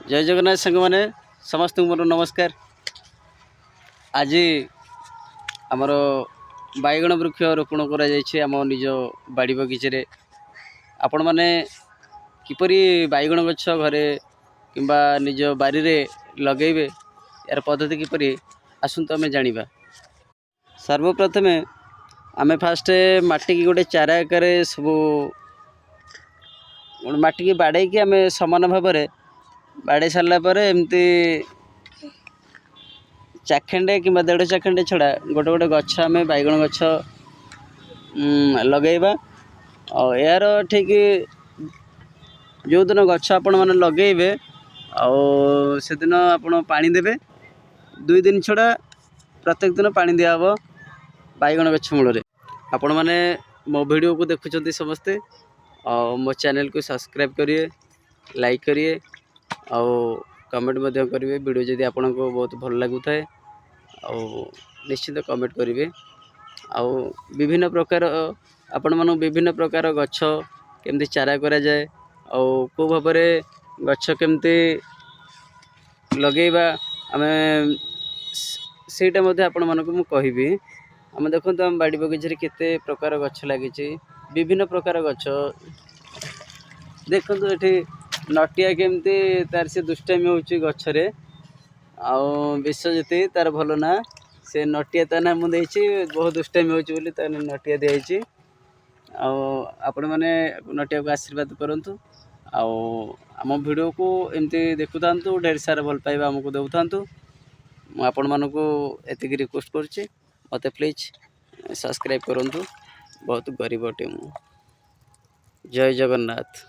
जय जगन्नाथ सांग मैंने समस्त मोर नमस्कार। आज आमर बैगण वृक्ष रोपण करम निज बाड़ी बगीचे आपण मैंने किपरि बैगण गछ घरे किंबा निज बारी रे लगेबे यार पद्धति किपरि आसतु आम जाना। सर्वप्रथम आम फास्ट माटी की गोटे चारा आकार सब माटी की बाड़े की आम समान भाव में बाड़े सारापर एमती चाखेंडे कि 1.5 चाखेंडे छड़ा गोटे गोटे गछ आम बैगण गछ लगेबा। और यार ठीक जो दिन गछ आपण मैंने लगेबे से दिन आपण पानी देबे 2 दिन छड़ा प्रत्येक दिन पानी दिया हबो बैगण गछ मूल। आपण मैंने मो वीडियो को देखुं समस्ते और मो चैनल को सब्सक्राइब करिए, लाइक करिए और कमेंट मध्य करेंगे। वीडियो जदि आपन को बहुत भल लगुए निश्चित कमेंट करेंगे। आउ विभिन्न प्रकार आपण मन विभिन्न प्रकार गछ केमती चारा करा जाए और को भाव में गछ केमती लगेबा आम सेटा आपण मन को मु कहबी। आम देखो आम बाड़ी बगीचे केते प्रकार गछ लगी विभिन्न प्रकार गछ देखो ये नटिया केमती तार से दुष्टामी होची गछरे आउ विश्व जीति तार भल ना से नटिया ता ना मुझे बहुत दुष्टामी होची बोली तार नटिया दिखाई। आपण मैंने नटिया को आशीर्वाद करंतु आम वीडियो को एमती देखु था ढेर सारा भल पाइबा आमको दौ था। आपण मानक एतिक रिक्वेस्ट करुच्ची मत प्लीज सब्सक्राइब करंतु। बहुत गरीब टे जय जगन्नाथ।